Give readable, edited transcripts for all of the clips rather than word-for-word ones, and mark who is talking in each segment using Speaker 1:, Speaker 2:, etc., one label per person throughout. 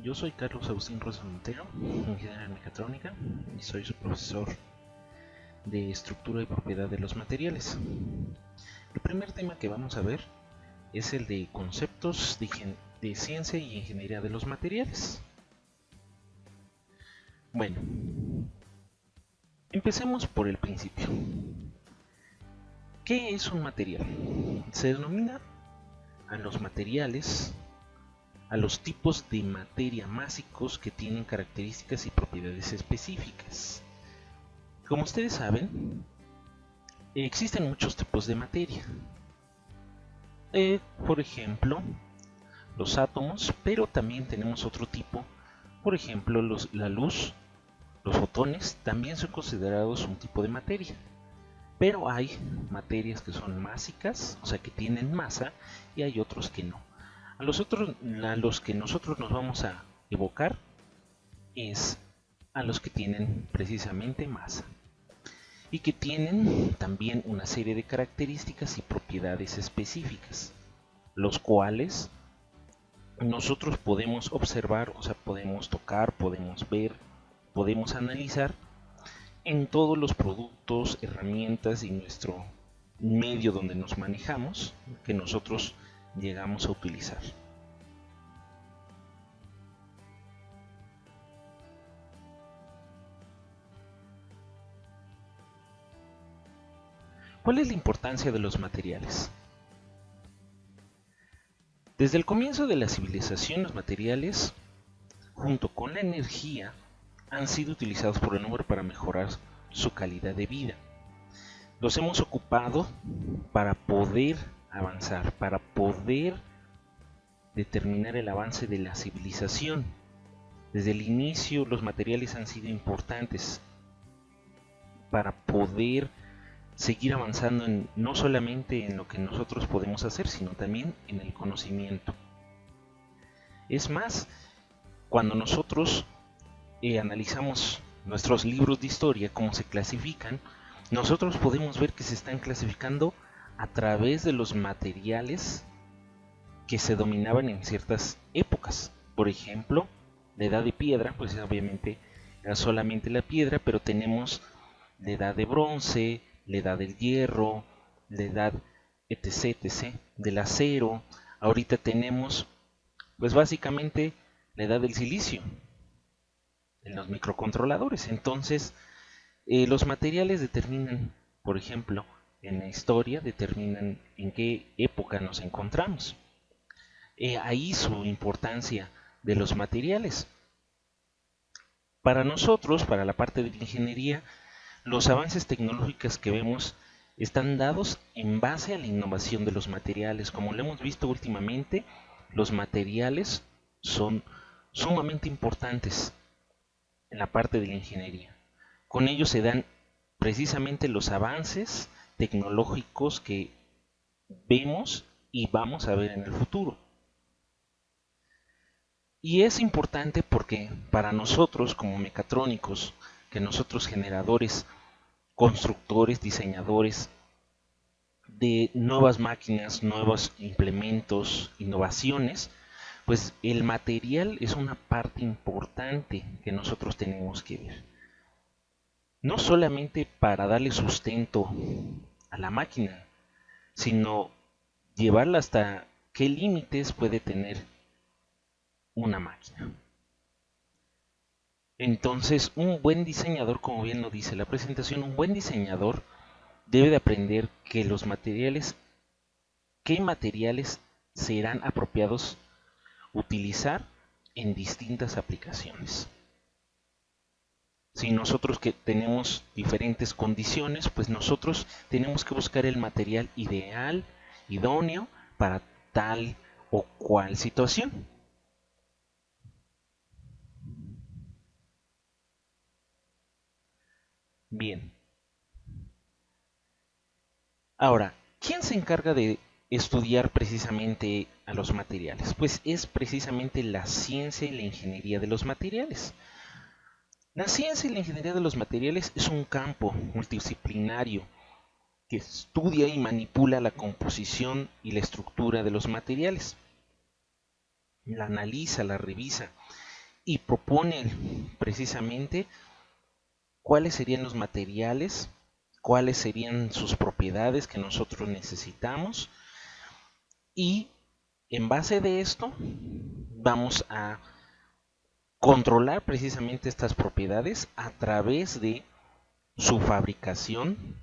Speaker 1: Yo soy Carlos Agustín Rosa Montero, ingeniero en mecatrónica, y soy su profesor de estructura y propiedad de los materiales. El primer tema que vamos a ver es el de conceptos de ciencia y ingeniería de los materiales. Bueno, empecemos por el principio. ¿Qué es un material? Se denomina a los materiales, a los tipos de materia básicos que tienen características y propiedades específicas. Como ustedes saben, existen muchos tipos de materia. Por ejemplo, los átomos, pero también tenemos otro tipo. Por ejemplo, la luz, los fotones, también son considerados un tipo de materia. Pero hay materias que son másicas, o sea que tienen masa, y hay otros que no. A los que nosotros nos vamos a evocar es a los que tienen precisamente masa y que tienen también una serie de características y propiedades específicas, los cuales nosotros podemos observar, o sea, podemos tocar, podemos ver, podemos analizar en todos los productos, herramientas y nuestro medio donde nos manejamos, que nosotros llegamos a utilizar. ¿Cuál es la importancia de los materiales? Desde el comienzo de la civilización, los materiales, junto con la energía, han sido utilizados por el hombre para mejorar su calidad de vida. Los hemos ocupado para poder avanzar, para poder determinar el avance de la civilización. Desde el inicio los materiales han sido importantes para poder seguir avanzando no solamente en lo que nosotros podemos hacer, sino también en el conocimiento. Es más, cuando nosotros analizamos nuestros libros de historia, cómo se clasifican, nosotros podemos ver que se están clasificando a través de los materiales que se dominaban en ciertas épocas. Por ejemplo, la edad de piedra, pues obviamente era solamente la piedra, pero tenemos la edad de bronce, la edad del hierro, la edad etc, del acero. Ahorita tenemos pues básicamente la edad del silicio en los microcontroladores. Entonces los materiales determinan, por ejemplo, en la historia determinan en qué época nos encontramos. Ahí su importancia de los materiales. Para nosotros, para la parte de la ingeniería, los avances tecnológicos que vemos están dados en base a la innovación de los materiales. Como lo hemos visto últimamente, los materiales son sumamente importantes en la parte de la ingeniería. Con ellos se dan precisamente los avances tecnológicos que vemos y vamos a ver en el futuro. Y es importante porque para nosotros como mecatrónicos, que nosotros generadores, constructores, diseñadores de nuevas máquinas, nuevos implementos, innovaciones, pues el material es una parte importante que nosotros tenemos que ver. No solamente para darle sustento a la máquina, sino llevarla hasta qué límites puede tener una máquina. Entonces, un buen diseñador, como bien lo dice la presentación, un buen diseñador debe de aprender que los materiales, qué materiales serán apropiados utilizar en distintas aplicaciones. Si nosotros que tenemos diferentes condiciones, pues nosotros tenemos que buscar el material ideal, idóneo para tal o cual situación. Bien. Ahora, ¿quién se encarga de estudiar precisamente a los materiales? Pues es precisamente la ciencia y la ingeniería de los materiales. La ciencia y la ingeniería de los materiales es un campo multidisciplinario que estudia y manipula la composición y la estructura de los materiales. La analiza, la revisa y propone precisamente cuáles serían los materiales, cuáles serían sus propiedades que nosotros necesitamos, y en base de esto vamos a controlar precisamente estas propiedades a través de su fabricación,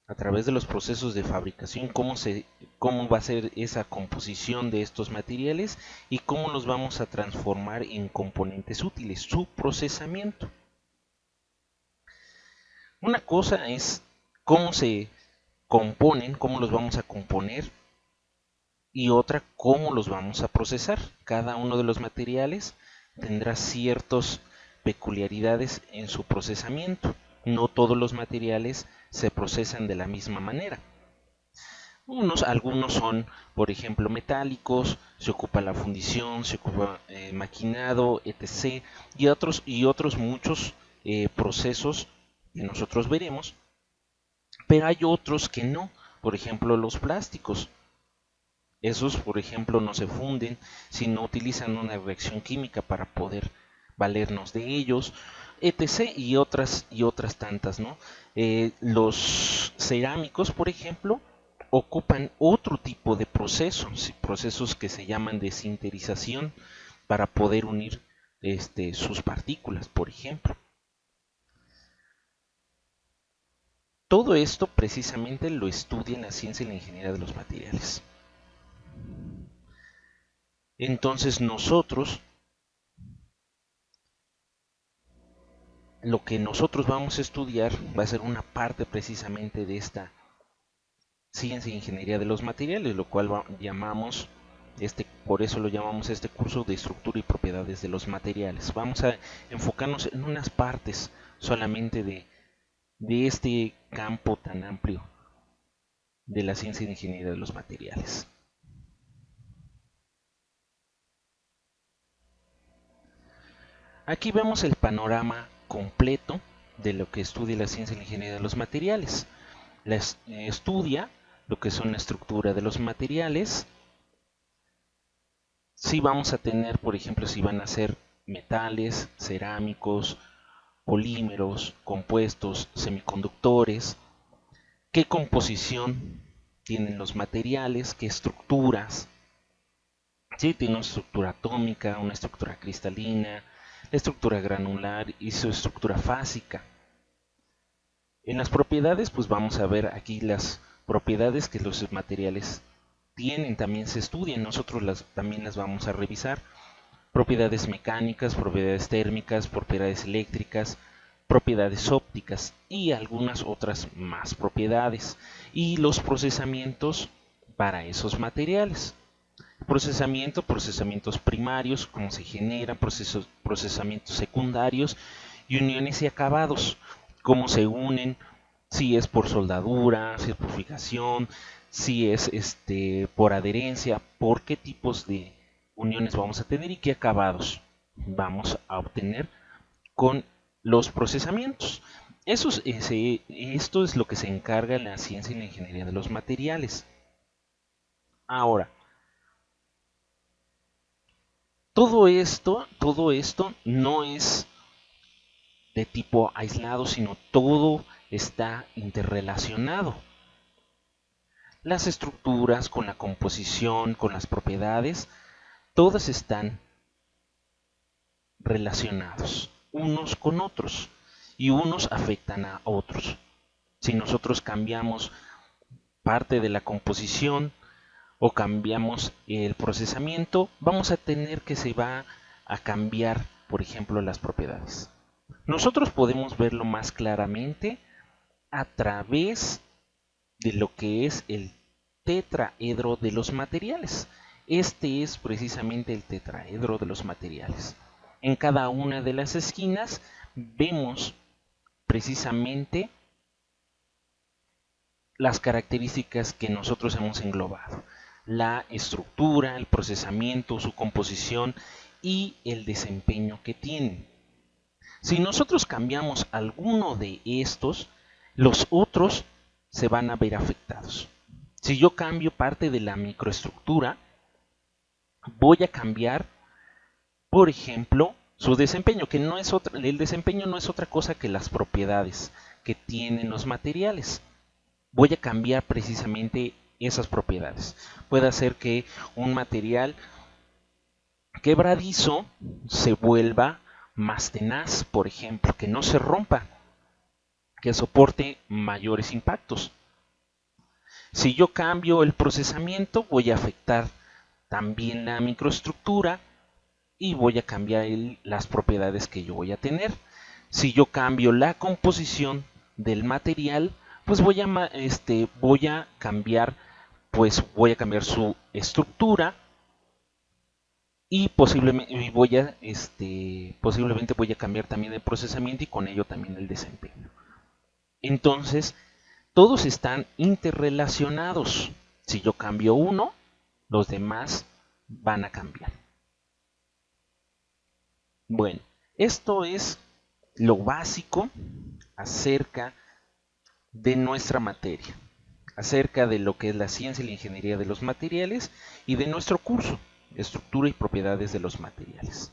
Speaker 1: a través de los procesos de fabricación, cómo va a ser esa composición de estos materiales y cómo los vamos a transformar en componentes útiles, su procesamiento. Una cosa es cómo se componen, cómo los vamos a componer, y otra cómo los vamos a procesar. Cada uno de los materiales tendrá ciertas peculiaridades en su procesamiento. No todos los materiales se procesan de la misma manera. Algunos son, por ejemplo, metálicos, se ocupa la fundición, se ocupa maquinado, etc. Y otros muchos procesos que nosotros veremos. Pero hay otros que no, por ejemplo los plásticos. Esos, por ejemplo, no se funden si no utilizan una reacción química para poder valernos de ellos, etc. y otras tantas, ¿no? Los cerámicos, por ejemplo, ocupan otro tipo de procesos que se llaman de sinterización para poder unir sus partículas, por ejemplo. Todo esto precisamente lo estudia en la ciencia y la ingeniería de los materiales. Entonces nosotros, lo que nosotros vamos a estudiar va a ser una parte precisamente de esta ciencia e ingeniería de los materiales, lo cual llamamos por eso lo llamamos este curso de estructura y propiedades de los materiales. Vamos a enfocarnos en unas partes solamente de este campo tan amplio de la ciencia e ingeniería de los materiales. Aquí vemos el panorama completo de lo que estudia la ciencia y la ingeniería de los materiales. Estudia lo que son la estructura de los materiales. Si vamos a tener, por ejemplo, si van a ser metales, cerámicos, polímeros, compuestos, semiconductores, qué composición tienen los materiales, qué estructuras. Sí, tiene una estructura atómica, una estructura cristalina, la estructura granular y su estructura fásica. En las propiedades, pues vamos a ver aquí las propiedades que los materiales tienen, también se estudian, nosotros también las vamos a revisar. Propiedades mecánicas, propiedades térmicas, propiedades eléctricas, propiedades ópticas y algunas otras más propiedades. Y los procesamientos para esos materiales. Procesamientos primarios, cómo se generan, procesamientos secundarios y uniones y acabados, cómo se unen, si es por soldadura, si es por fijación, si es por adherencia, por qué tipos de uniones vamos a tener y qué acabados vamos a obtener con los procesamientos. Esto es lo que se encarga la ciencia y la ingeniería de los materiales. Ahora, todo esto no es de tipo aislado, sino todo está interrelacionado. Las estructuras con la composición, con las propiedades, todos están relacionados unos con otros y unos afectan a otros. Si nosotros cambiamos parte de la composición o cambiamos el procesamiento, vamos a tener que se va a cambiar, por ejemplo, las propiedades. Nosotros podemos verlo más claramente a través de lo que es el tetraedro de los materiales. Este es precisamente el tetraedro de los materiales. En cada una de las esquinas vemos precisamente las características que nosotros hemos englobado: la estructura, el procesamiento, su composición y el desempeño que tienen. Si nosotros cambiamos alguno de estos, los otros se van a ver afectados. Si yo cambio parte de la microestructura, voy a cambiar Por ejemplo, su desempeño, que no es el desempeño no es otra cosa que las propiedades que tienen los materiales. Voy a cambiar precisamente esas propiedades. Puede hacer que un material quebradizo se vuelva más tenaz, por ejemplo, que no se rompa, que soporte mayores impactos. Si yo cambio el procesamiento, voy a afectar también la microestructura y voy a cambiar las propiedades que yo voy a tener. Si yo cambio la composición del material, pues voy a cambiar su estructura y posiblemente voy a cambiar también el procesamiento y con ello también el desempeño. Entonces, todos están interrelacionados. Si yo cambio uno, los demás van a cambiar. Bueno, esto es lo básico acerca de nuestra materia, acerca de lo que es la ciencia y la ingeniería de los materiales y de nuestro curso, estructura y propiedades de los materiales.